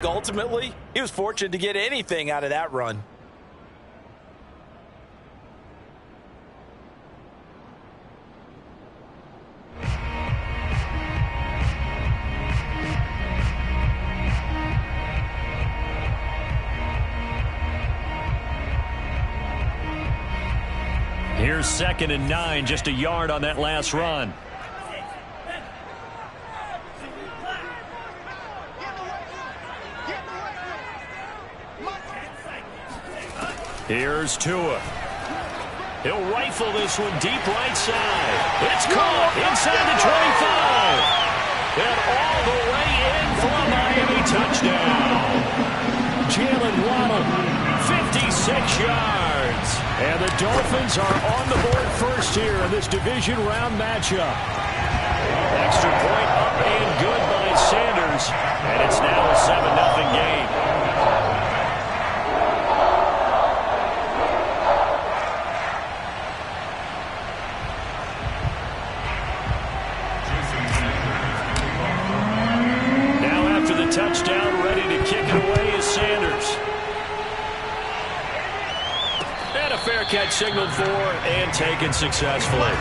Ultimately, he was fortunate to get anything out of that run. Here's 2nd and 9, just a yard on that last run. Here's Tua. He'll rifle this one deep right side. It's caught inside the 25. And all the way in for a Miami touchdown. Jalen Waddle, 56 yards. And the Dolphins are on the board first here in this division round matchup. Extra point up and good by Sanders. And it's now a 7-0 game. Touchdown, ready to kick it away is Sanders. And a fair catch signaled for and taken successfully.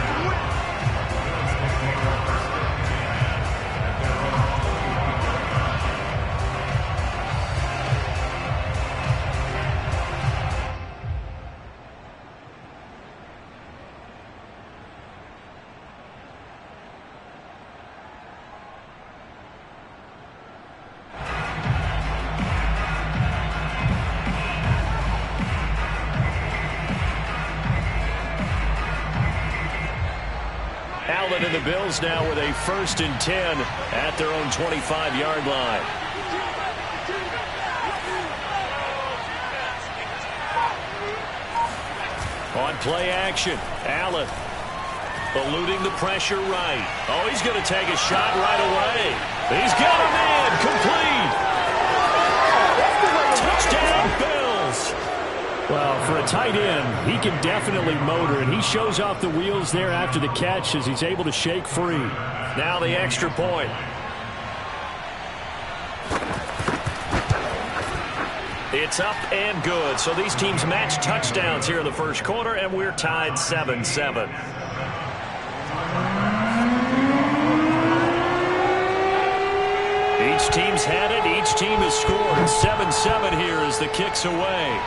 And the Bills now with a 1st and 10 at their own 25-yard line. On play action, Allen eluding the pressure right. Oh, he's going to take a shot right away. He's got him in, complete. Touchdown, Bills. Well, for a tight end, he can definitely motor, and he shows off the wheels there after the catch as he's able to shake free. Now the extra point. It's up and good. So these teams match touchdowns here in the first quarter, and we're tied 7-7. Each team's had it. Each team has scored. 7-7 here as the kick's away.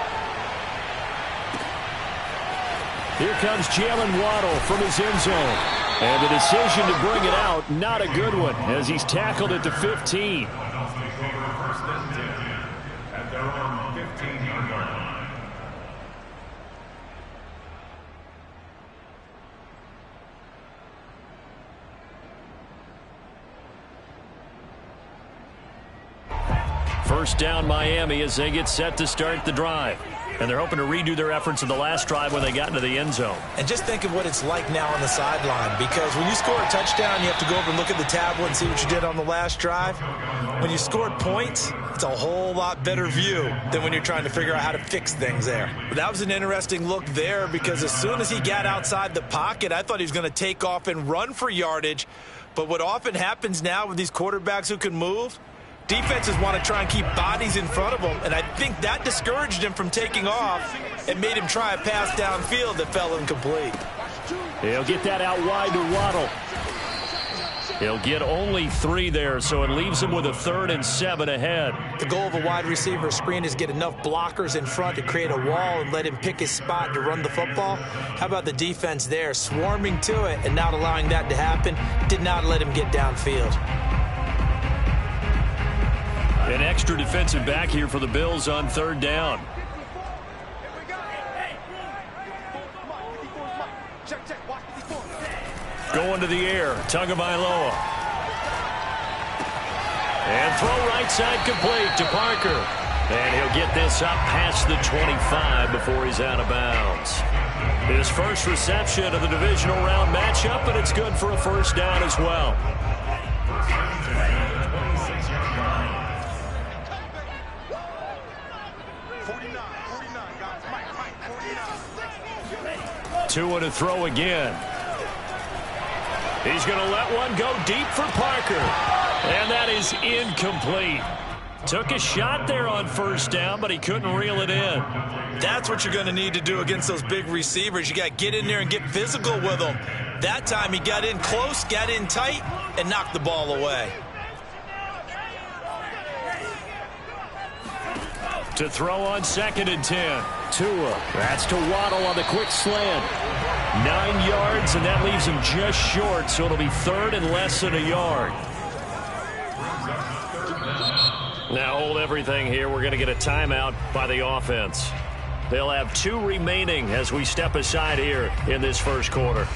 Here comes Jalen Waddle from his end zone. And the decision to bring it out, not a good one, as he's tackled at the 15. First down Miami as they get set to start the drive. And they're hoping to redo their efforts in the last drive when they got into the end zone. And just think of what it's like now on the sideline, because when you score a touchdown, you have to go over and look at the tablet and see what you did on the last drive. When you scored points, it's a whole lot better view than when you're trying to figure out how to fix things there. But that was an interesting look there, because as soon as he got outside the pocket, I thought he was going to take off and run for yardage. But what often happens now with these quarterbacks who can move, defenses want to try and keep bodies in front of them, and I think that discouraged him from taking off and made him try a pass downfield that fell incomplete. He'll get that out wide to Waddle. He'll get only 3 there, so it leaves him with a 3rd and 7 ahead. The goal of a wide receiver screen is get enough blockers in front to create a wall and let him pick his spot to run the football. How about the defense there, swarming to it and not allowing that to happen? Did not let him get downfield. An extra defensive back here for the Bills on 3rd down. Going to the air, Tagovailoa. And throw right side complete to Parker. And he'll get this up past the 25 before he's out of bounds. His first reception of the divisional round matchup, and it's good for a 1st down as well. Tua to throw again. He's going to let one go deep for Parker. And that is incomplete. Took a shot there on first down, but he couldn't reel it in. That's what you're going to need to do against those big receivers. You got to get in there and get physical with them. That time he got in close, got in tight, and knocked the ball away. To throw on 2nd and 10. Tua. That's to Waddle on the quick slant. 9 yards, and that leaves him just short, so it'll be 3rd and less than a yard. Now hold everything here. We're going to get a timeout by the offense. They'll have 2 remaining as we step aside here in this first quarter.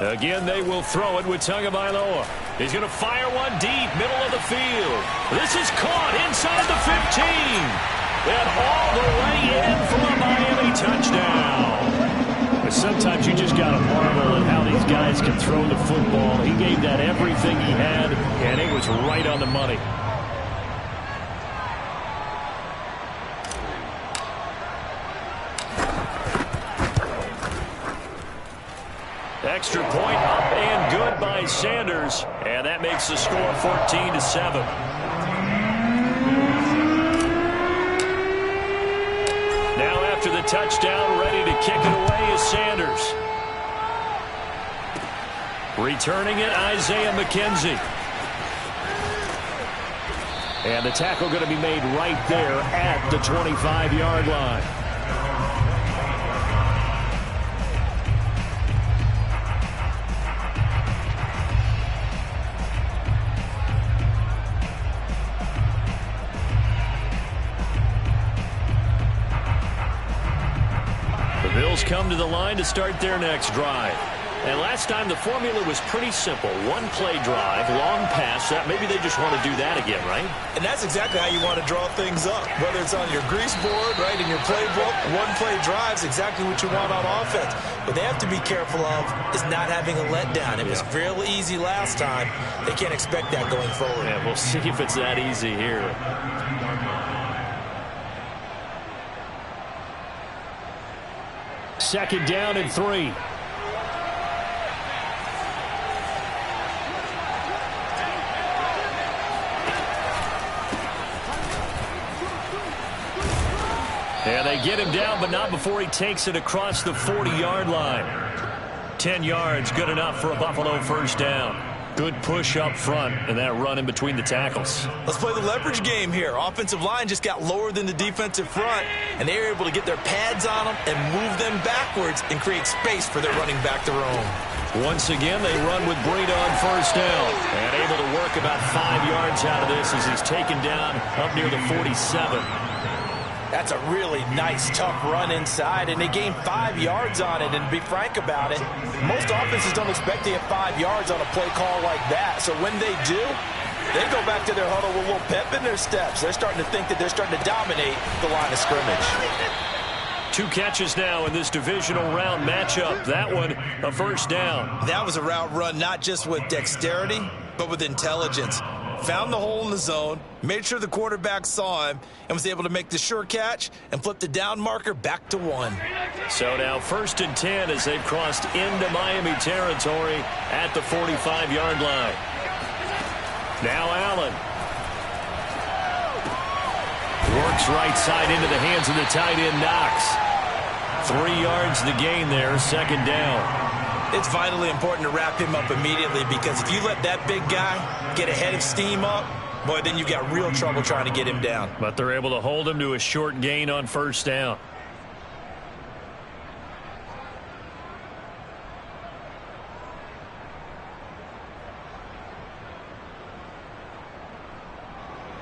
Again, they will throw it with Tagovailoa. He's going to fire one deep, middle of the field. This is caught inside the 15. And all the way in for a Miami touchdown. But sometimes you just got to marvel at how these guys can throw the football. He gave that everything he had, and it was right on the money. Extra point up and good by Sanders, and that makes the score 14-7. Now after the touchdown, ready to kick it away is Sanders. Returning it, Isaiah McKenzie. And the tackle going to be made right there at the 25-yard line. Bills come to the line to start their next drive. And last time the formula was pretty simple. One play drive, long pass. Maybe they just want to do that again, right? And that's exactly how you want to draw things up. Whether it's on your grease board, right, in your playbook, one play drive's exactly what you want on offense. What they have to be careful of is not having a letdown. It was real easy last time. They can't expect that going forward. Yeah, we'll see if it's that easy here. Second down and 3. And they get him down, but not before he takes it across the 40-yard line. 10 yards, good enough for a Buffalo first down. Good push up front and that run in between the tackles. Let's play the leverage game here. Offensive line just got lower than the defensive front, and they were able to get their pads on them and move them backwards and create space for their running back to roam. Once again, they run with Breida on first down. And able to work about 5 yards out of this as he's taken down up near the 47. That's a really nice, tough run inside, and they gained 5 yards on it. And to be frank about it, most offenses don't expect to get 5 yards on a play call like that. So when they do, they go back to their huddle with a little pep in their steps. They're starting to think that they're starting to dominate the line of scrimmage. 2 catches now in this divisional round matchup. That one, a first down. That was a route run not just with dexterity, but with intelligence. Found the hole in the zone, made sure the quarterback saw him, and was able to make the sure catch and flip the down marker back to 1. So now 1st and 10 as they've crossed into Miami territory at the 45-yard line. Now Allen. Works right side into the hands of the tight end, Knox. 3 yards the gain there, second down. It's vitally important to wrap him up immediately, because if you let that big guy get a head of steam up, boy, then you've got real trouble trying to get him down. But they're able to hold him to a short gain on first down.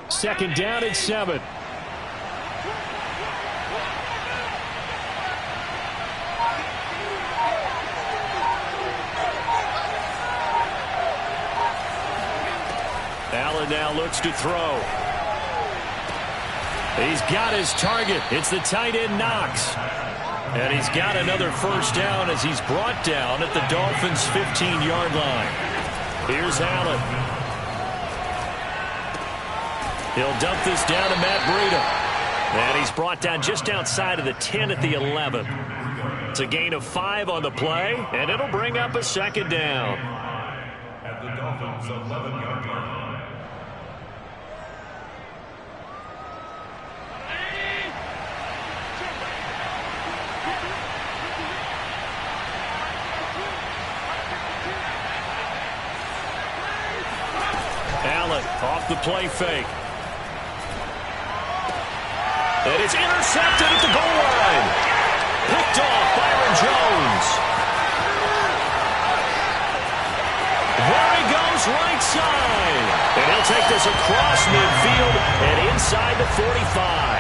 Second down and 7. Allen now looks to throw. He's got his target. It's the tight end Knox. And he's got another first down as he's brought down at the Dolphins' 15-yard line. Here's Allen. He'll dump this down to Matt Breida. And he's brought down just outside of the 10 at the 11. It's a gain of 5 on the play, and it'll bring up a second down. At the Dolphins' 11-yard line. Allen off the play fake. And it's intercepted at the goal line. Picked off Byron Jones. There he goes right side. And he'll take this across midfield and inside the 45.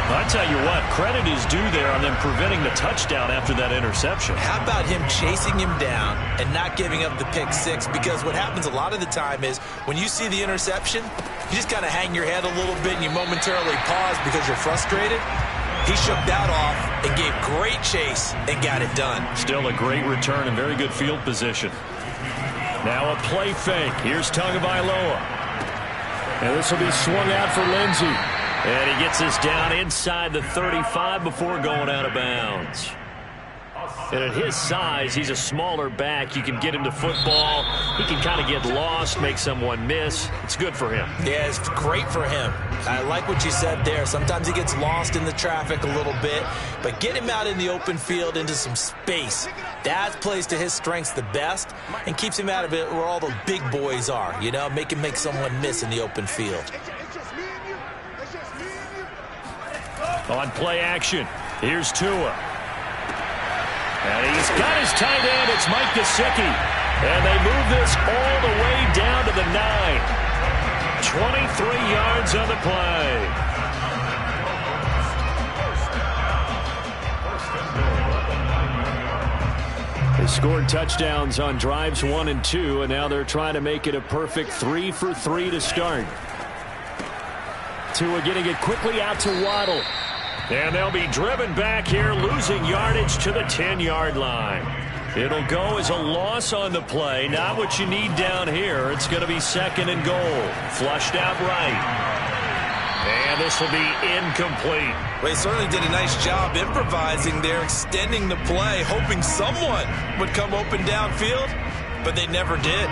I tell you what, credit is due there on them preventing the touchdown after that interception. How about him chasing him down and not giving up the pick six? Because what happens a lot of the time is when you see the interception, you just kind of hang your head a little bit and you momentarily pause because you're frustrated. He shook that off and gave great chase and got it done. Still a great return and very good field position. Now a play fake. Here's Tagovailoa. And this will be swung out for Lindsey. And he gets this down inside the 35 before going out of bounds. And at his size, he's a smaller back. You can get him to football. He can kind of get lost, make someone miss. It's good for him. Yeah, it's great for him. I like what you said there. Sometimes he gets lost in the traffic a little bit, but get him out in the open field into some space. That plays to his strengths the best and keeps him out of it where all the big boys are, you know, make him make someone miss in the open field. On play action, here's Tua. And he's got his tight end. It's Mike Gesicki. And they move this all the way down to the 9. 23 yards on the play. They scored touchdowns on drives 1 and 2, and now they're trying to make it a perfect 3 for 3 to start. Tua getting it quickly out to Waddle. And they'll be driven back here, losing yardage to the 10-yard line. It'll go as a loss on the play. Not what you need down here. It's going to be 2nd and goal. Flushed out right. And this will be incomplete. Well, he certainly did a nice job improvising there, extending the play, hoping someone would come open downfield, but they never did.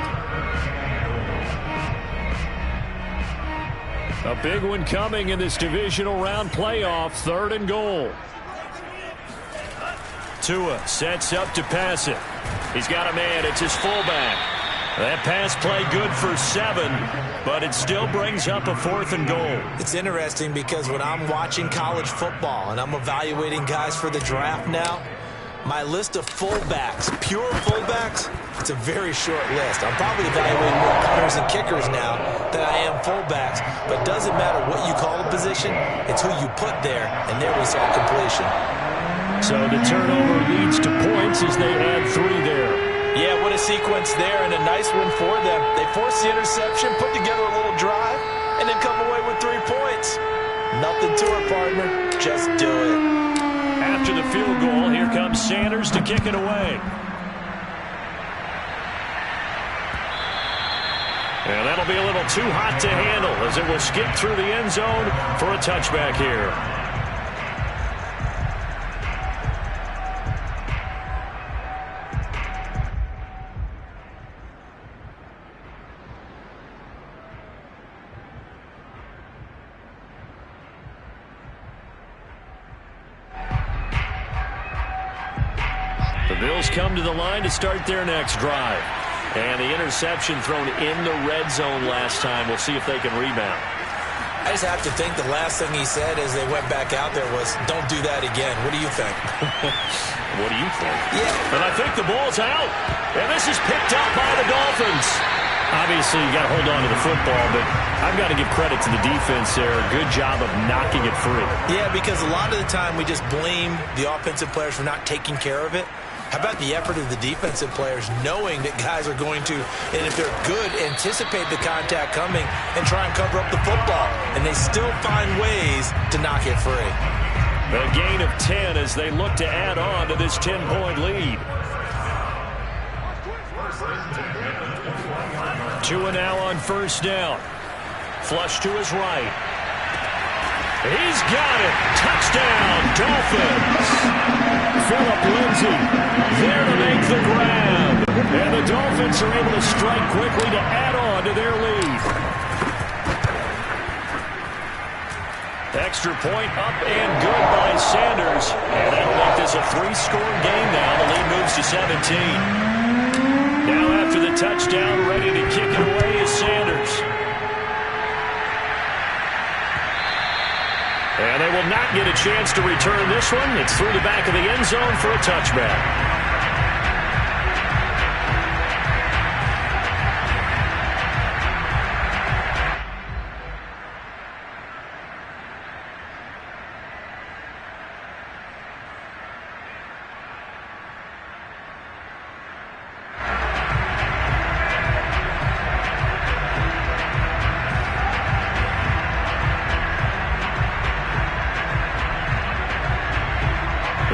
A big one coming in this divisional round playoff, 3rd and goal. Tua sets up to pass it. He's got a man. It's his fullback. That pass play good for 7, but it still brings up a 4th and goal. It's interesting because when I'm watching college football and I'm evaluating guys for the draft now, my list of fullbacks, pure fullbacks, it's a very short list. I'm probably evaluating more punters and kickers now than I am fullbacks, but it doesn't matter what you call a position, it's who you put there, and there we saw completion. So the turnover leads to points as they add 3 there. Yeah, what a sequence there, and a nice one for them. They forced the interception, put together a little drive, and then come away with 3 points. Nothing to it, partner. Just do it. After the field goal, here comes Sanders to kick it away. And that'll be a little too hot to handle as it will skip through the end zone for a touchback here. The Bills come to the line to start their next drive. And the interception thrown in the red zone last time. We'll see if they can rebound. I just have to think the last thing he said as they went back out there was, don't do that again. What do you think? What do you think? Yeah. And I think the ball's out. And this is picked up by the Dolphins. Obviously, you got to hold on to the football, but I've got to give credit to the defense there. A good job of knocking it free. Yeah, because a lot of the time we just blame the offensive players for not taking care of it. How about the effort of the defensive players knowing that guys are going to, and if they're good, anticipate the contact coming and try and cover up the football. And they still find ways to knock it free. A gain of 10 as they look to add on to this 10-point lead. Tua now on first down. Flush to his right. He's got it. Touchdown, Dolphins. Philip Lindsay there to make the grab. And the Dolphins are able to strike quickly to add on to their lead. Extra point up and good by Sanders. And that'll make this a 3-score game now. The lead moves to 17. Now after the touchdown, ready to kick it away is Sanders. And they will not get a chance to return this one. It's through the back of the end zone for a touchback.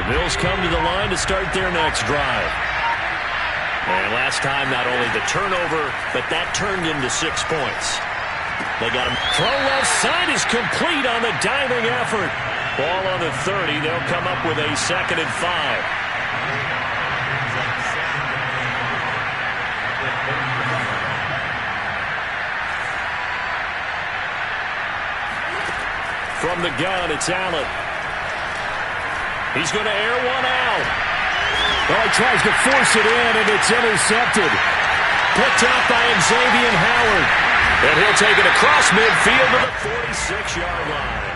Bills come to the line to start their next drive. And last time, not only the turnover, but that turned into 6 points. They got him. Throw left side is complete on the diving effort. Ball on the 30. They'll come up with a 2nd and 5. From the gun, it's Allen. He's going to air one out. Oh, he tries to force it in, and it's intercepted. Picked up by Xavier Howard. And he'll take it across midfield to the 46-yard line.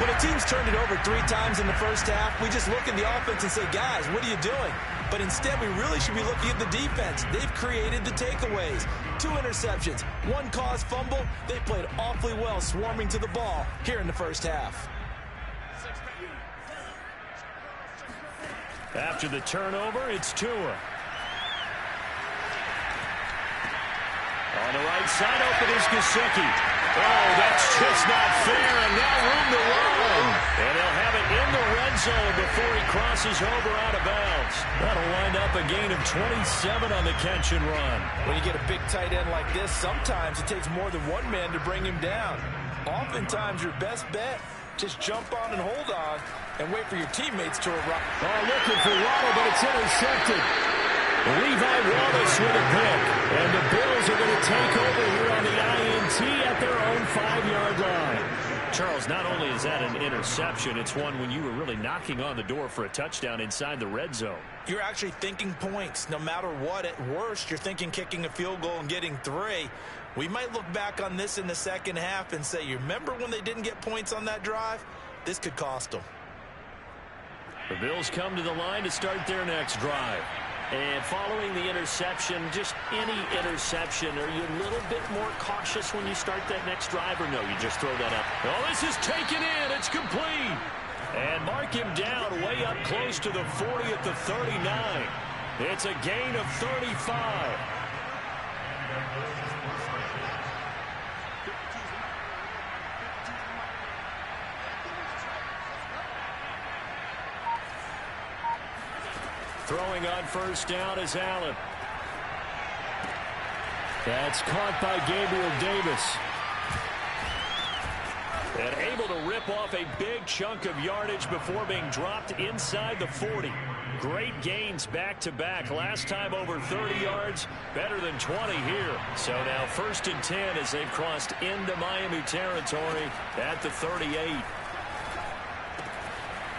When a team's turned it over 3 times in the first half, we just look at the offense and say, guys, what are you doing? But instead, we really should be looking at the defense. They've created the takeaways. 2 interceptions, 1 caused fumble. They played awfully well swarming to the ball here in the first half. After the turnover, it's Tua. On the right side, open is Gesicki. Oh, that's just not fair, and now room to run. And they'll have it in the red zone before he crosses over out of bounds. That'll wind up a gain of 27 on the catch and run. When you get a big tight end like this, sometimes it takes more than one man to bring him down. Oftentimes, your best bet, just jump on and hold on and wait for your teammates to arrive. Oh, looking for Waddle, but it's intercepted. Levi Wallace with a pick. And the Bills are going to take over here on the INT at their own 5-yard line. Charles, not only is that an interception, it's one when you were really knocking on the door for a touchdown inside the red zone. You're actually thinking points. No matter what, at worst, you're thinking kicking a field goal and getting 3. We might look back on this in the second half and say, you remember when they didn't get points on that drive? This could cost them. The Bills come to the line to start their next drive. And following the interception, just any interception, are you a little bit more cautious when you start that next drive, or no, you just throw that up? Oh, this is taken in. It's complete. And mark him down way up close to the 40 at the 39. It's a gain of 35. Throwing on first down is Allen. That's caught by Gabriel Davis. And able to rip off a big chunk of yardage before being dropped inside the 40. Great gains back-to-back. Last time over 30 yards, better than 20 here. So now 1st and 10 as they've crossed into Miami territory at the 38.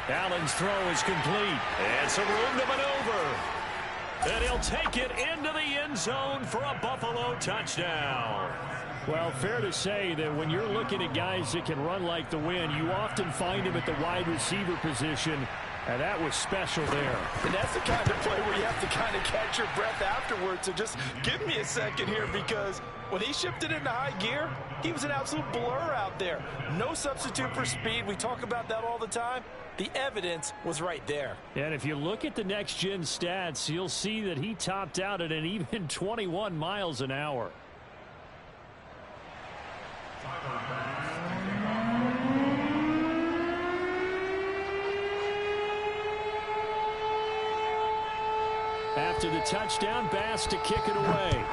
Allen's throw is complete. And some room to maneuver. And he'll take it into the end zone for a Buffalo touchdown. Well, fair to say that when you're looking at guys that can run like the wind, you often find him at the wide receiver position. And that was special there. And that's the kind of play where you have to kind of catch your breath afterwards. So just give me a second here, because when he shifted into high gear, he was an absolute blur out there. No substitute for speed. We talk about that all the time. The evidence was right there. And if you look at the next-gen stats, you'll see that he topped out at an even 21 miles an hour. After the touchdown, Bass to kick it away.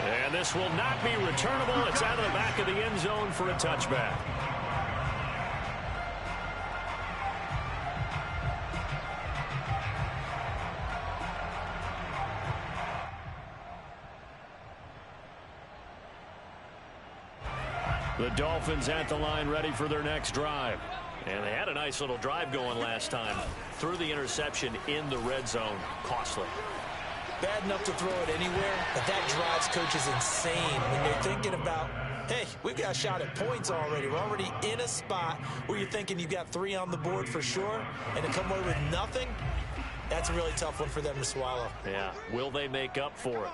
And this will not be returnable. It's out of the back of the end zone for a touchback. The Dolphins at the line, ready for their next drive. And they had a nice little drive going last time. Threw the interception in the red zone. Costly. Bad enough to throw it anywhere, but that drives coaches insane when they're thinking about, hey, we've got a shot at points already. We're already in a spot where you're thinking you've got 3 on the board for sure, and to come away with nothing, that's a really tough one for them to swallow. Yeah, will they make up for it?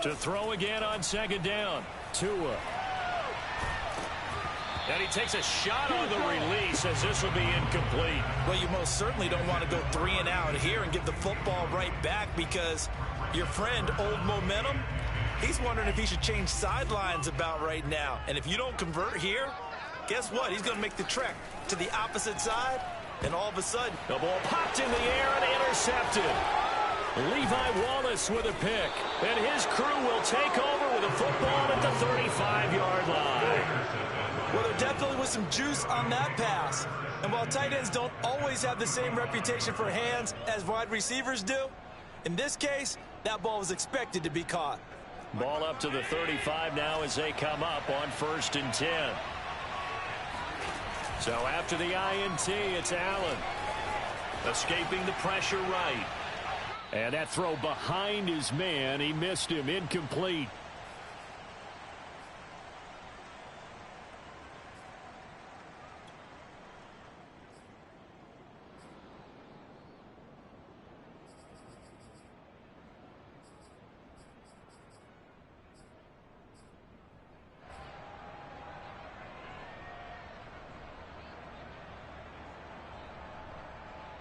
To throw again on second down. Tua. And he takes a shot on the release as this will be incomplete. Well, you most certainly don't want to go 3 and out here and give the football right back, because your friend, Old Momentum, he's wondering if he should change sidelines about right now. And if you don't convert here, guess what? He's going to make the trek to the opposite side, and all of a sudden, the ball popped in the air and intercepted. Levi Wallace with a pick, and his crew will take over with a football at the 35-yard line. Well, there definitely was some juice on that pass. And while tight ends don't always have the same reputation for hands as wide receivers do, in this case, that ball was expected to be caught. Ball up to the 35 now as they come up on 1st and 10. So after the INT, it's Allen. Escaping the pressure right. And that throw behind his man, he missed him, incomplete.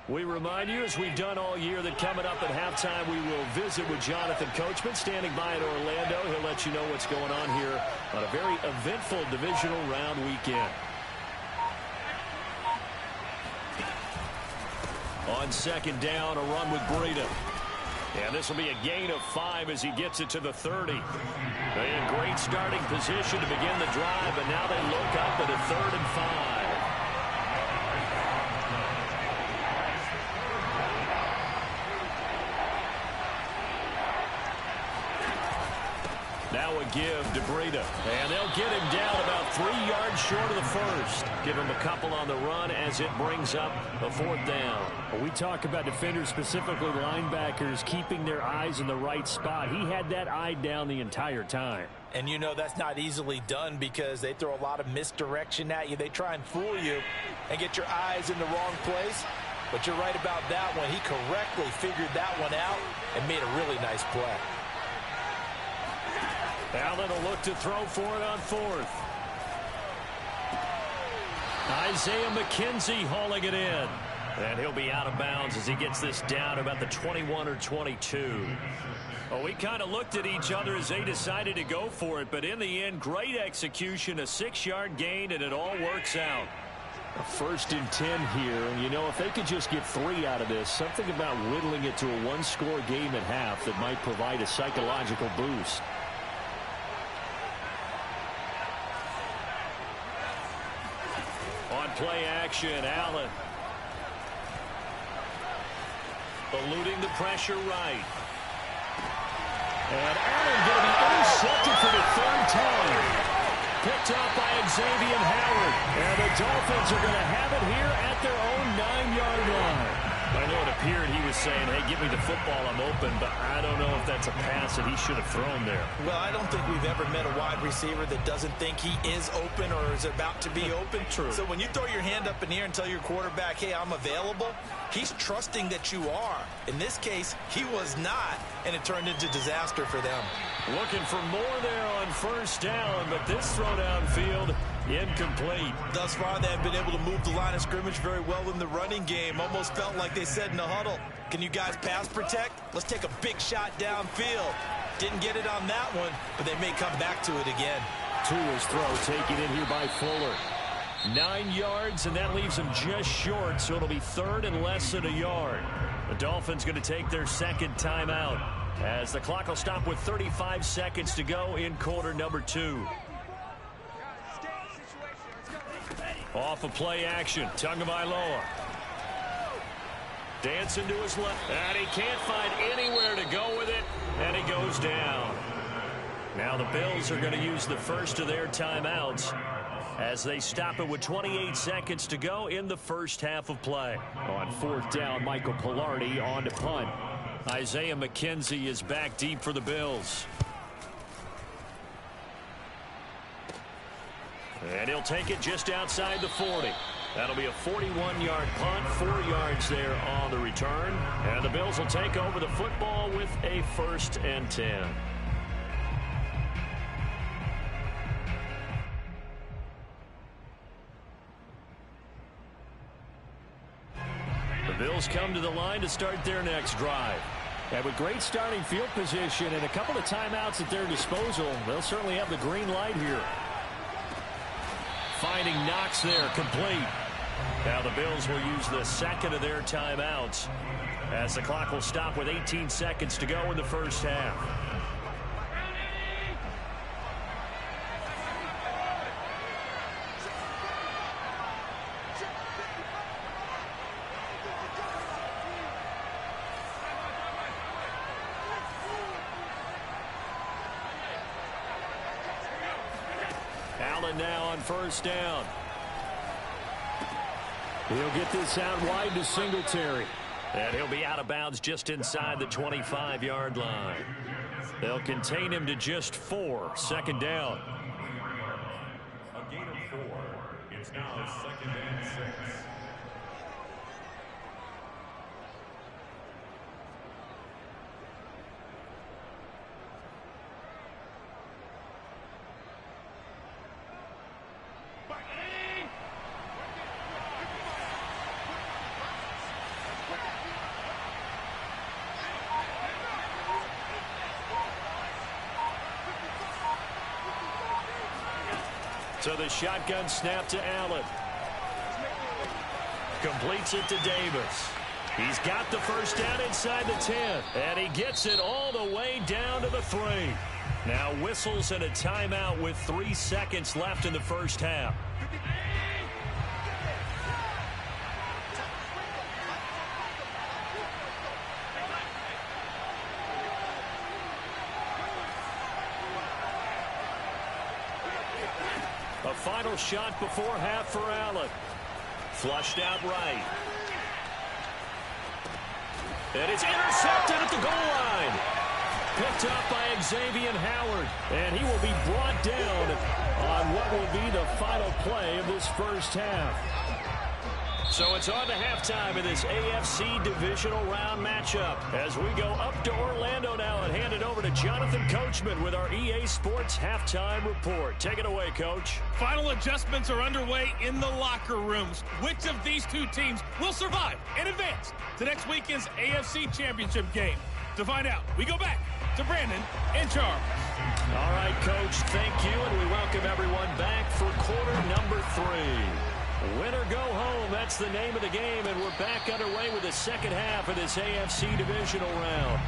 We remind you, as we've done all year, that coming up at halftime, we will visit with Jonathan Coachman, standing by in Orlando. He'll let you know what's going on here on a very eventful divisional round weekend. On second down, a run with Breida. And this will be a gain of 5 as he gets it to the 30. They in great starting position to begin the drive, and now they look up at a 3rd and 5. Now a give to Breida. And they'll get him down about 3 yards short of the first. Give him a couple on the run as it brings up a 4th down. Well, we talk about defenders, specifically linebackers, keeping their eyes in the right spot. He had that eye down the entire time. And you know that's not easily done, because they throw a lot of misdirection at you. They try and fool you and get your eyes in the wrong place. But you're right about that one. He correctly figured that one out and made a really nice play. Allen will look to throw for it on 4th. Isaiah McKenzie hauling it in. And he'll be out of bounds as he gets this down about the 21 or 22. Well, we kind of looked at each other as they decided to go for it, but in the end, great execution, a 6-yard gain, and it all works out. A 1st and 10 here, and you know, if they could just get 3 out of this, something about whittling it to a 1-score game at half that might provide a psychological boost. On play action, Allen. Eluding the pressure right. And Allen going to be intercepted for the 3rd time. Picked up by Xavier Howard. And the Dolphins are going to have it here at their own 9-yard line. I know it appeared he was saying, hey, give me the football, I'm open, but I don't know if that's a pass that he should have thrown there. Well, I don't think we've ever met a wide receiver that doesn't think he is open or is about to be open. True. So when you throw your hand up in the air and tell your quarterback, hey, I'm available, he's trusting that you are. In this case, he was not, and it turned into disaster for them. Looking for more there on first down, but this throw downfield, incomplete. Thus far, they have been able to move the line of scrimmage very well in the running game. Almost felt like they said in the huddle, can you guys pass protect? Let's take a big shot downfield. Didn't get it on that one, but they may come back to it again. Tua's throw taken in here by Fuller. 9 yards, and that leaves him just short, so it'll be third and less than a yard. The Dolphins going to take their second timeout as the clock will stop with 35 seconds to go in quarter number 2. Off of play action, Tagovailoa. Dancing to his left, and he can't find anywhere to go with it, and he goes down. Now the Bills are going to use the first of their timeouts as they stop it with 28 seconds to go in the first half of play. On fourth down, Michael Pilardi on to punt. Isaiah McKenzie is back deep for the Bills. And he'll take it just outside the 40. That'll be a 41-yard punt, 4 yards there on the return. And the Bills will take over the football with a 1st and 10. The Bills come to the line to start their next drive. And with great starting field position and a couple of timeouts at their disposal, they'll certainly have the green light here. Finding Knox there, complete. Now the Bills will use the second of their timeouts as the clock will stop with 18 seconds to go in the first half. Allen now on first down. He'll get this out wide to Singletary. And he'll be out of bounds just inside the 25-yard line. They'll contain him to just 4. Second down. A gain of 4. It's now 2nd and 6. So the shotgun snap to Allen. Completes it to Davis. He's got the first down inside the 10. And he gets it all the way down to the 3. Now whistles and a timeout with 3 seconds left in the first half. A final shot before half for Allen. Flushed out right. And it's intercepted at the goal line. Picked up by Xavier Howard. And he will be brought down on what will be the final play of this first half. So it's on to halftime in this AFC divisional round matchup as we go up to Orlando now and hand it over to Jonathan Coachman with our EA Sports halftime report. Take it away, Coach. Final adjustments are underway in the locker rooms. Which of these two teams will survive and advance to next weekend's AFC Championship game? To find out, we go back to Brandon and Charles. All right, Coach, thank you, and we welcome everyone back for quarter number 3. Win or go home, that's the name of the game, and we're back underway with the second half of this AFC divisional round.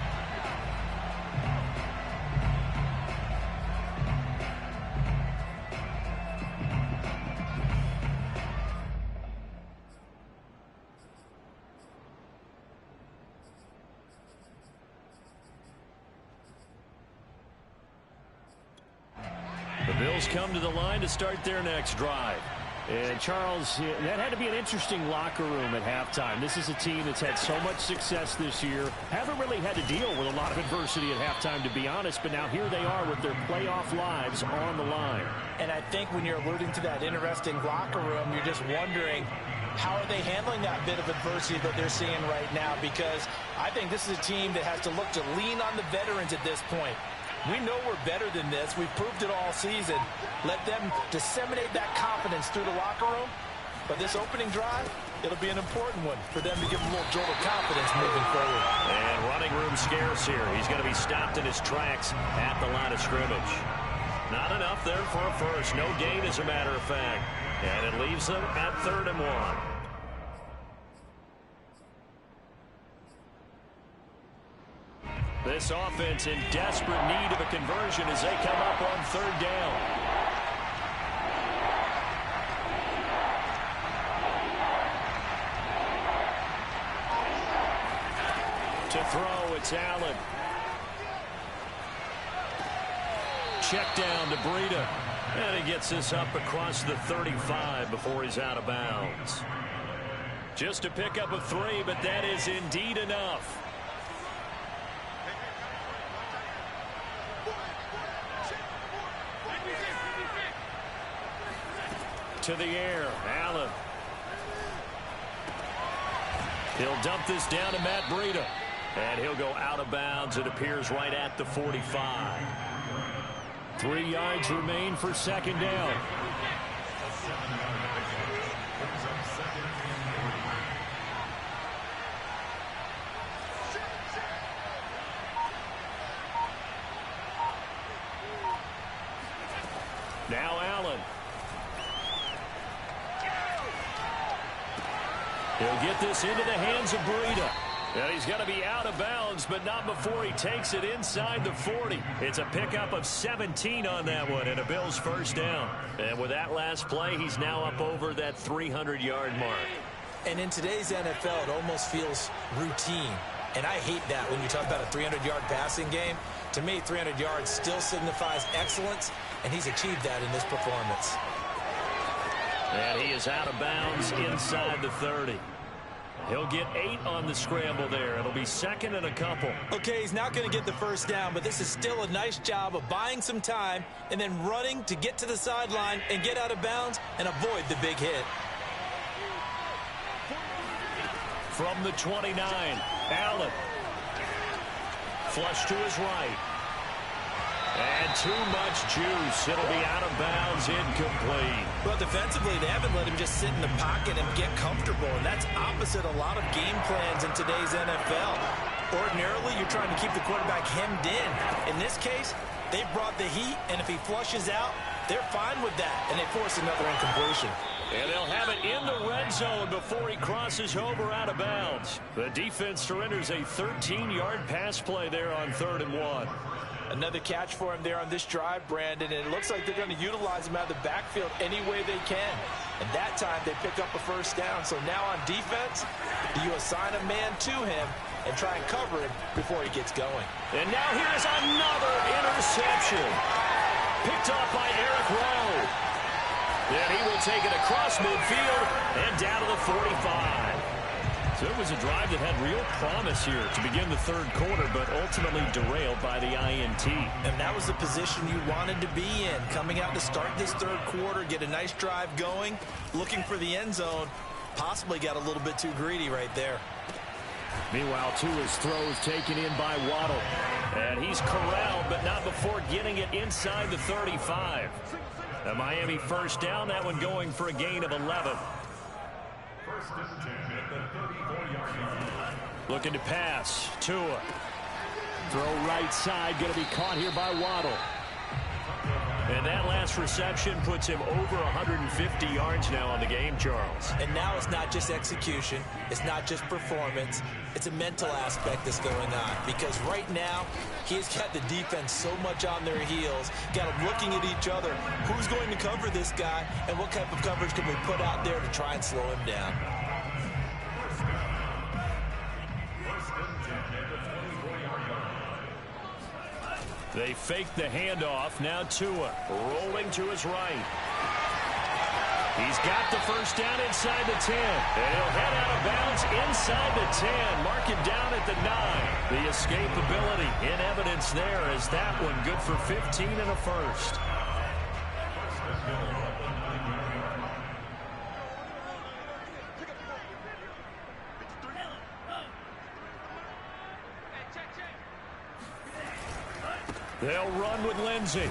The Bills come to the line to start their next drive. And, Charles, that had to be an interesting locker room at halftime. This is a team that's had so much success this year. Haven't really had to deal with a lot of adversity at halftime, to be honest. But now here they are with their playoff lives on the line. And I think when you're alluding to that interesting locker room, you're just wondering, how are they handling that bit of adversity that they're seeing right now? Because I think this is a team that has to look to lean on the veterans at this point. We know we're better than this. We've proved it all season. Let them disseminate that confidence through the locker room. But this opening drive, it'll be an important one for them to give them a little jolt of confidence moving forward. And running room scarce here. He's going to be stopped in his tracks at the line of scrimmage. Not enough there for a first. No gain, as a matter of fact. And it leaves them at 3rd and 1. This offense in desperate need of a conversion as they come up on 3rd down. To throw, it's Allen. Check down to Breida. And he gets this up across the 35 before he's out of bounds. Just a pickup of 3, but that is indeed enough. To the air, Allen. He'll dump this down to Matt Breida. And he'll go out of bounds, it appears, right at the 45. 3 yards remain for 2nd down. Now Allen. He'll get this into the hands of Breida. And he's going to be out of bounds, but not before he takes it inside the 40. It's a pickup of 17 on that one, and a Bills first down. And with that last play, he's now up over that 300-yard mark. And in today's NFL, it almost feels routine. And I hate that when you talk about a 300-yard passing game. To me, 300 yards still signifies excellence, and he's achieved that in this performance. And he is out of bounds inside the 30. He'll get 8 on the scramble there. It'll be 2nd and a couple. Okay, he's not going to get the first down, but this is still a nice job of buying some time and then running to get to the sideline and get out of bounds and avoid the big hit. From the 29, Allen. Flush to his right. And too much juice. It'll be out of bounds, incomplete. Well, defensively, they haven't let him just sit in the pocket and get comfortable, and that's opposite a lot of game plans in today's NFL. Ordinarily, you're trying to keep the quarterback hemmed in. In this case, they brought the heat, and if he flushes out, they're fine with that, and they force another incompletion. And they'll have it in the red zone before he crosses over out of bounds. The defense surrenders a 13-yard pass play there on 3rd and 1. Another catch for him there on this drive, Brandon, and it looks like they're going to utilize him out of the backfield any way they can. And that time they pick up a first down. So now on defense, you assign a man to him and try and cover him before he gets going. And now here's another interception. Picked off by Eric Rowe. And he will take it across midfield and down to the 45. So it was a drive that had real promise here to begin the 3rd quarter, but ultimately derailed by the INT. And that was the position you wanted to be in, coming out to start this 3rd quarter, get a nice drive going, looking for the end zone, possibly got a little bit too greedy right there. Meanwhile, Tua's throws taken in by Waddle. And he's corralled, but not before getting it inside the 35. The Miami first down, that one going for a gain of 11. First and 10 at the 34-yard line. Looking to pass. Tua. Throw right side. Going to be caught here by Waddle. And that last reception puts him over 150 yards now on the game, Charles. And now it's not just execution. It's not just performance. It's a mental aspect that's going on. Because right now, he's got the defense so much on their heels. Got them looking at each other. Who's going to cover this guy? And what type of coverage can we put out there to try and slow him down? They fake the handoff. Now Tua rolling to his right. He's got the first down inside the 10. And he'll head out of bounds inside the 10. Mark him down at the 9. The escapability in evidence there as that one good for 15 and a first. They'll run with Lindsey.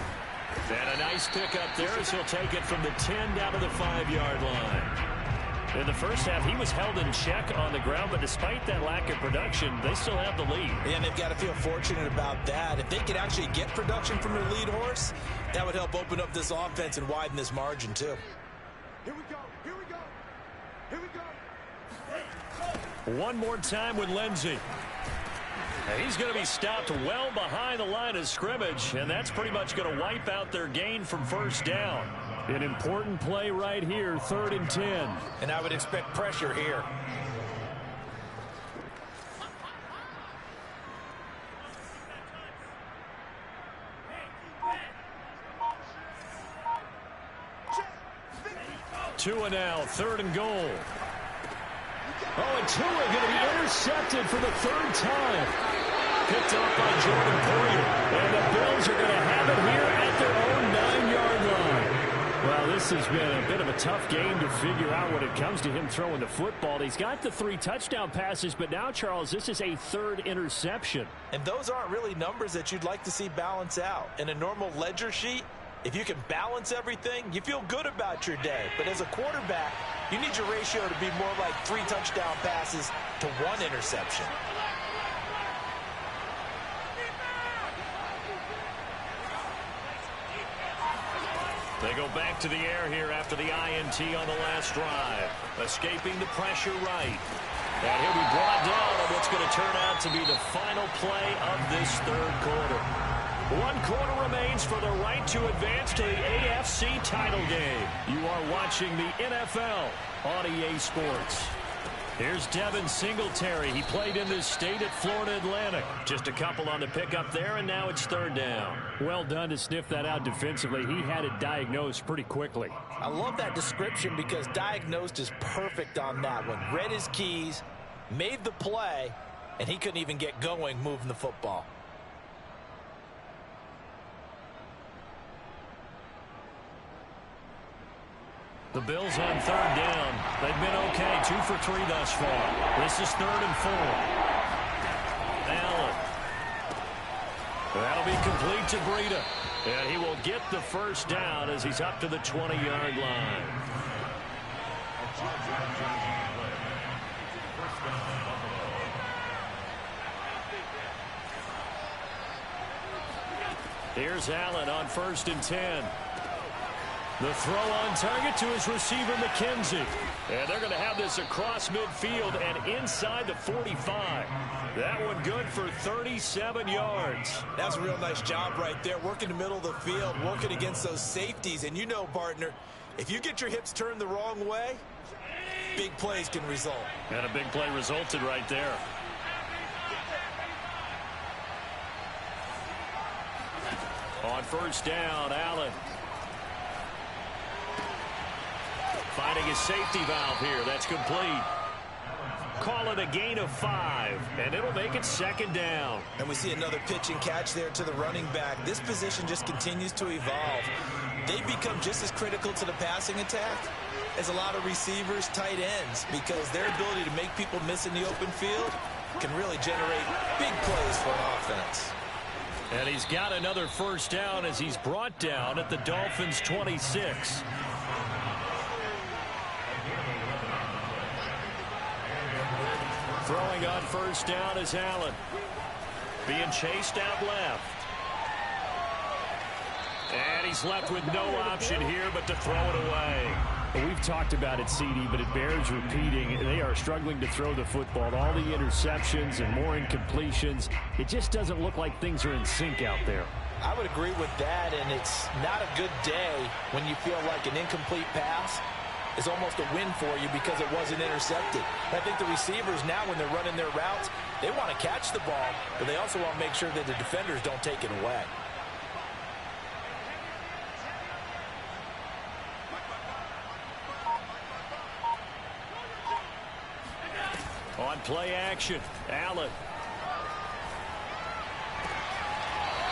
And a nice pickup there as he'll take it from the 10 down to the 5-yard line. In the first half, he was held in check on the ground, but despite that lack of production, they still have the lead. And they've got to feel fortunate about that. If they could actually get production from their lead horse, that would help open up this offense and widen this margin, too. Here we go. Here we go. Here we go. One more time with Lindsey. And he's going to be stopped well behind the line of scrimmage, and that's pretty much going to wipe out their gain from first down. An important play right here, 3rd and 10. And I would expect pressure here. Tua now, 3rd and goal. Oh, and Tua going to be intercepted for the 3rd time. Picked up by Jordan Poyer. And the Bills are going to have it here at their own 9-yard line. Well, this has been a bit of a tough game to figure out when it comes to him throwing the football. He's got the 3 touchdown passes, but now, Charles, this is a 3rd interception. And those aren't really numbers that you'd like to see balance out. In a normal ledger sheet, if you can balance everything, you feel good about your day. But as a quarterback, you need your ratio to be more like 3 touchdown passes to 1 interception. They go back to the air here after the INT on the last drive. Escaping the pressure right. And he'll be brought down on what's going to turn out to be the final play of this 3rd quarter. 1 quarter remains for the right to advance to the AFC title game. You are watching the NFL on EA Sports. Here's Devin Singletary. He played in this state at Florida Atlantic. Just a couple on the pickup there, and now it's 3rd down. Well done to sniff that out defensively. He had it diagnosed pretty quickly. I love that description because diagnosed is perfect on that one. Read his keys, made the play, and he couldn't even get going moving the football. The Bills on 3rd down. They've been okay, 2 for 3 thus far. This is 3rd and 4. Allen. That'll be complete to Breida. And he will get the first down as he's up to the 20-yard line. Here's Allen on 1st and 10. The throw on target to his receiver, McKenzie. And they're going to have this across midfield and inside the 45. That one good for 37 yards. That's a real nice job right there, working the middle of the field, working against those safeties. And you know, partner, if you get your hips turned the wrong way, big plays can result. And a big play resulted right there. On 1st down, Allen. Finding his safety valve here. That's complete. Call it a gain of 5, and it'll make it 2nd down. And we see another pitch and catch there to the running back. This position just continues to evolve. They become just as critical to the passing attack as a lot of receivers, tight ends, because their ability to make people miss in the open field can really generate big plays for an offense. And he's got another first down as he's brought down at the Dolphins' 26. Throwing on 1st down is Allen. Being chased out left. And he's left with no option here but to throw it away. Well, we've talked about it, CD, but it bears repeating. They are struggling to throw the football. All the interceptions and more incompletions. It just doesn't look like things are in sync out there. I would agree with that, and it's not a good day when you feel like an incomplete pass is almost a win for you because it wasn't intercepted. I think the receivers now, when they're running their routes, they want to catch the ball, but they also want to make sure that the defenders don't take it away. On play action, Allen.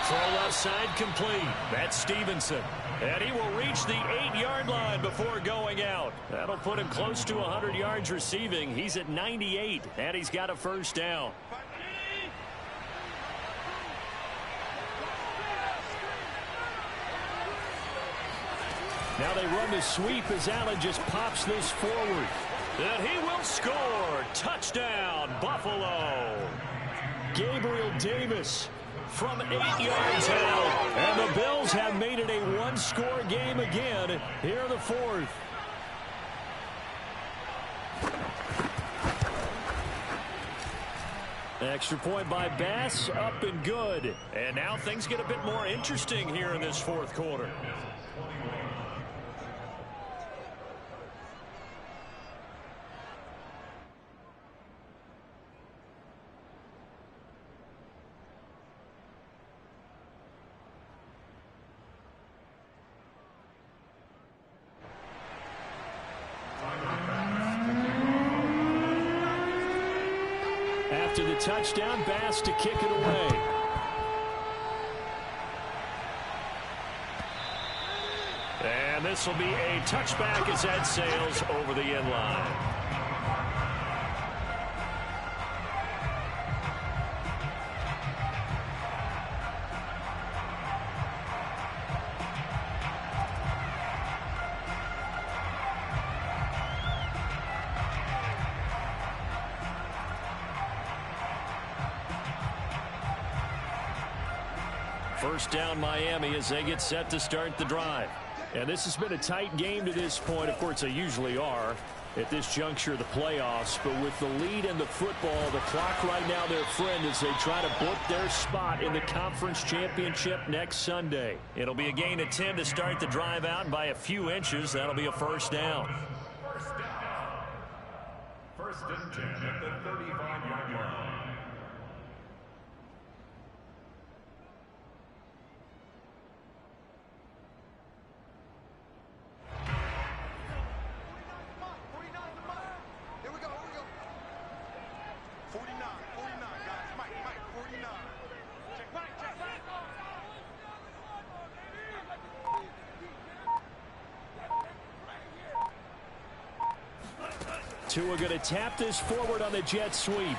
Throw left side complete. That's Stevenson. And he will reach the 8-yard line before going out. That'll put him close to 100 yards receiving. He's at 98, and he's got a first down. Now they run the sweep as Allen just pops this forward. And he will score. Touchdown, Buffalo. Gabriel Davis from 8 yards out. And the Bills have made it a one-score game again here in the fourth. Extra point by Bass, up and good. And now things get a bit more interesting here in this fourth quarter. After the touchdown, Bass to kick it away. And this will be a touchback as that sails over the end line. First down Miami as they get set to start the drive. And this has been a tight game to this point. Of course, they usually are at this juncture of the playoffs. But with the lead in the football, the clock right now their friend as they try to book their spot in the conference championship next Sunday. It'll be a gain of 10 to start the drive out by a few inches. That'll be a first down. First and 10 at the 35-yard line. Tua going to tap this forward on the jet sweep.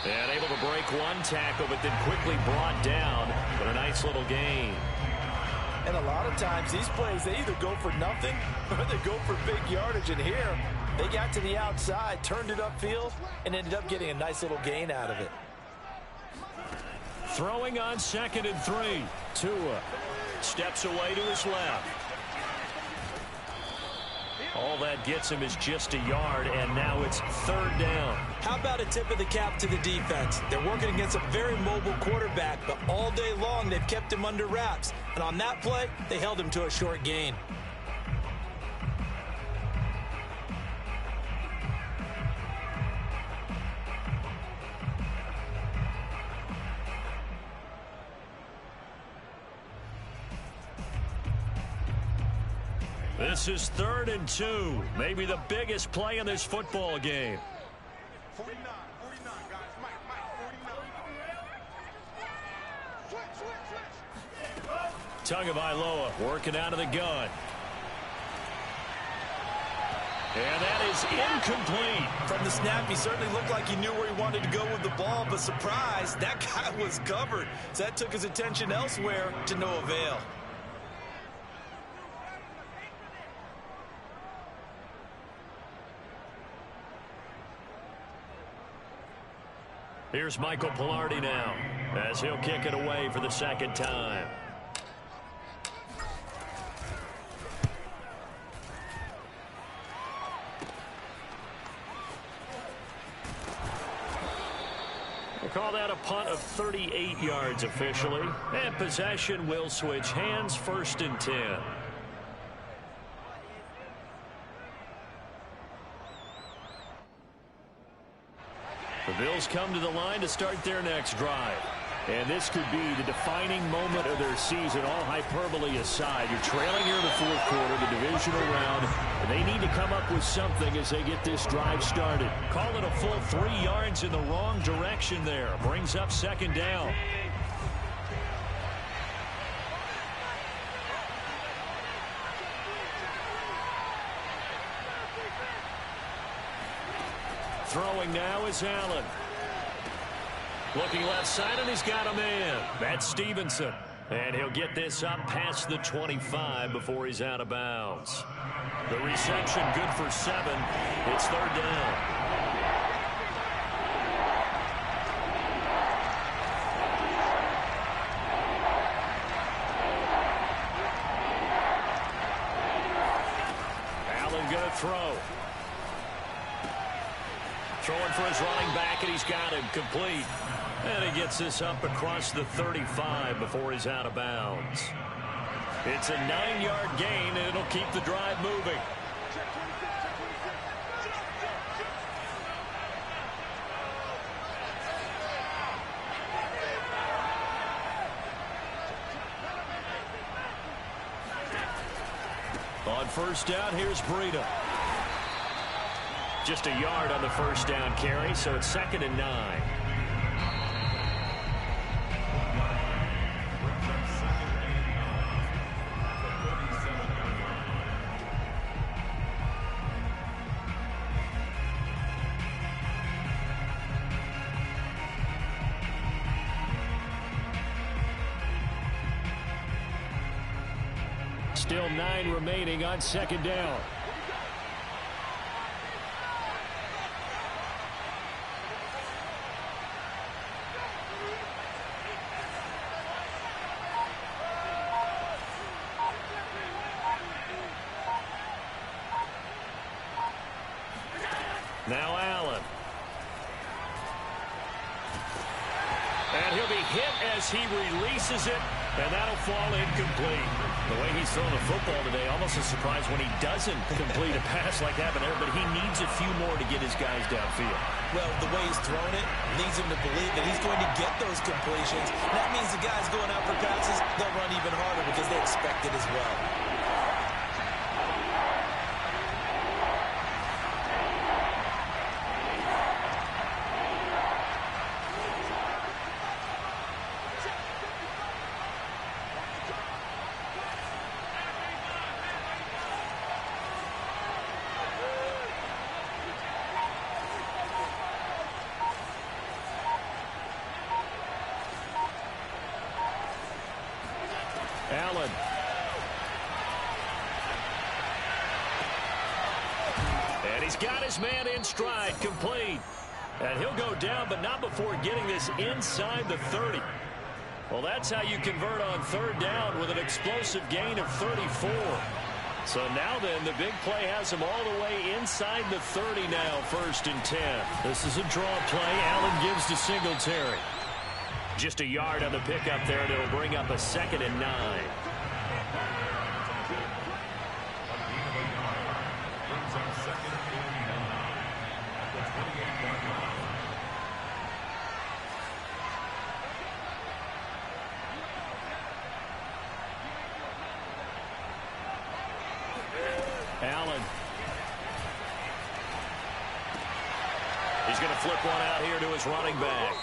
And able to break one tackle, but then quickly brought down. But a nice little gain. And a lot of times these plays, they either go for nothing or they go for big yardage. And here, they got to the outside, turned it upfield, and ended up getting a nice little gain out of it. Throwing on 2nd and 3. Tua steps away to his left. All that gets him is just a yard, and now it's 3rd down. How about a tip of the cap to the defense? They're working against a very mobile quarterback, but all day long they've kept him under wraps. And on that play, they held him to a short gain. This is 3rd and 2. Maybe the biggest play in this football game. 49, guys. Mike, 49. Tagovailoa working out of the gun. And that is incomplete. From the snap, he certainly looked like he knew where he wanted to go with the ball, but surprise, that guy was covered. So that took his attention elsewhere to no avail. Here's Michael Pilardi now as he'll kick it away for the 2nd time. We'll call that a punt of 38 yards officially. And possession will switch hands, 1st and 10. The Bills come to the line to start their next drive. And this could be the defining moment of their season, all hyperbole aside. You're trailing here in the fourth quarter, the divisional round, and they need to come up with something as they get this drive started. Call it a full 3 yards in the wrong direction there. Brings up second down. Throwing now is Allen. Looking left side, and he's got a man. That's Stevenson. And he'll get this up past the 25 before he's out of bounds. The reception good for 7. It's third down. Allen going to throw. Throwing for his running back, and he's got him complete. And he gets this up across the 35 before he's out of bounds. It's a 9-yard gain, and it'll keep the drive moving. On first down, here's Breida. Just a yard on the first down carry, so it's 2nd and 9. Still 9 remaining on second down. Now Allen. And he'll be hit as he releases it, and that'll fall incomplete. The way he's throwing the football today, almost a surprise when he doesn't complete a pass like that there, but he needs a few more to get his guys downfield. Well, the way he's throwing it leads him to believe that he's going to get those completions. That means the guys going out for passes, they'll run even harder because they expect it as well. Allen. And he's got his man in stride, complete. And he'll go down, but not before getting this inside the 30. Well, that's how you convert on third down with an explosive gain of 34. So now then, the big play has him all the way inside the 30 now, 1st and 10. This is a draw play. Allen gives to Singletary. Just a yard on the pickup there, and it'll bring up a 2nd and 9. Allen. He's going to flip one out here to his running back.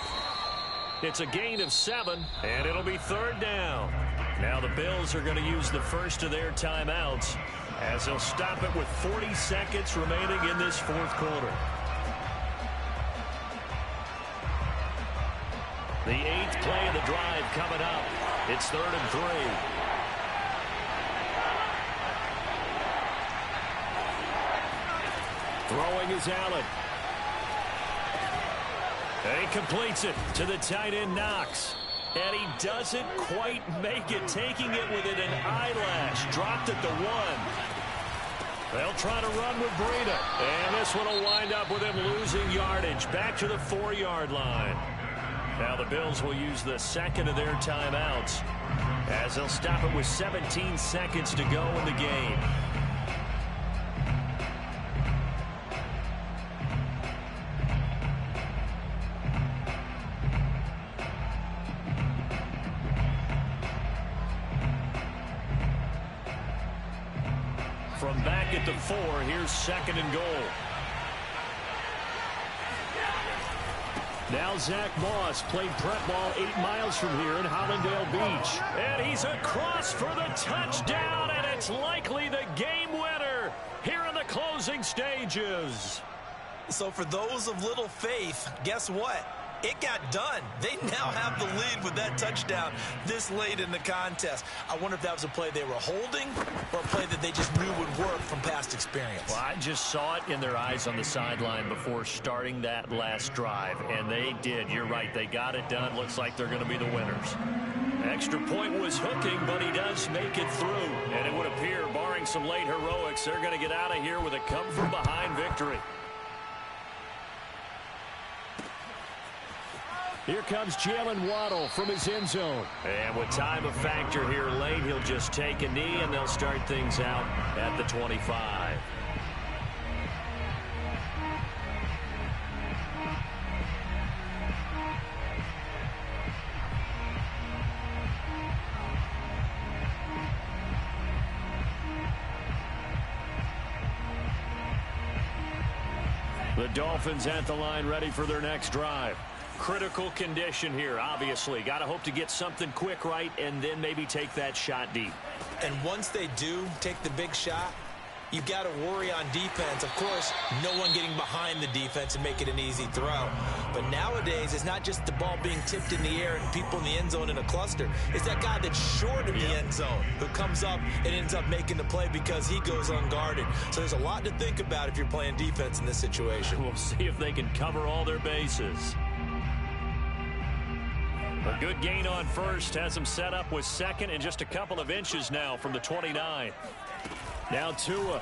It's a gain of 7, and it'll be third down. Now the Bills are going to use the first of their timeouts as they'll stop it with 40 seconds remaining in this fourth quarter. The 8th play of the drive coming up. It's 3rd and 3. Throwing is Allen. And he completes it to the tight end, Knox. And he doesn't quite make it, taking it within an eyelash. Dropped at the 1. They'll try to run with Breida. And this one will wind up with him losing yardage. Back to the 4-yard line. Now the Bills will use the second of their timeouts as they'll stop it with 17 seconds to go in the game. at the 4. Here's 2nd and goal. Now Zach Moss played prep ball 8 miles from here in Hollandale Beach. And he's across for the touchdown, and it's likely the game winner here in the closing stages. So for those of little faith, guess what? It got done. They now have the lead with that touchdown this late in the contest. I wonder if that was a play they were holding or a play that they just knew would work from past experience. Well, I just saw it in their eyes on the sideline before starting that last drive, and they did. You're right. They got it done. Looks like they're going to be the winners. Extra point was hooking, but he does make it through. And it would appear, barring some late heroics, they're going to get out of here with a come-from-behind victory. Here comes Jalen Waddle from his end zone. And with time a factor here late, he'll just take a knee, and they'll start things out at the 25. The Dolphins at the line, ready for their next drive. Critical condition here, obviously. Got to hope to get something quick right and then maybe take that shot deep. And once they do take the big shot, you've got to worry on defense. Of course, no one getting behind the defense and make it an easy throw. But nowadays, it's not just the ball being tipped in the air and people in the end zone in a cluster. It's that guy that's short of the end zone who comes up and ends up making the play because he goes unguarded. So there's a lot to think about if you're playing defense in this situation. We'll see if they can cover all their bases. A good gain on first has him set up with 2nd and just a couple of inches now from the 29. Now Tua.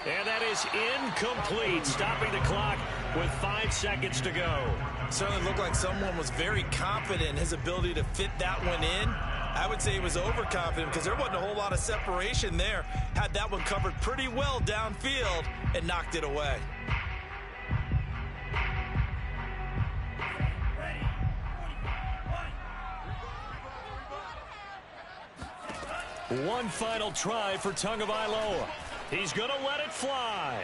And that is incomplete, stopping the clock with 5 seconds to go. Certainly looked like someone was very confident in his ability to fit that one in. I would say he was overconfident because there wasn't a whole lot of separation there. Had that one covered pretty well downfield and knocked it away. One final try for Tagovailoa. He's going to let it fly.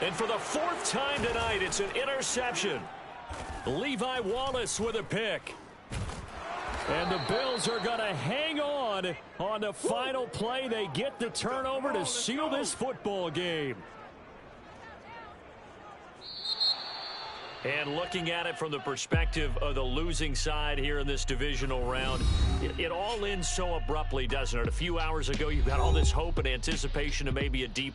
And for the 4th time tonight, it's an interception. Levi Wallace with a pick. And the Bills are going to hang on the final play. They get the turnover to seal this football game. And looking at it from the perspective of the losing side here in this divisional round, it all ends so abruptly, doesn't it? A few hours ago, you've got all this hope and anticipation of maybe a deep run.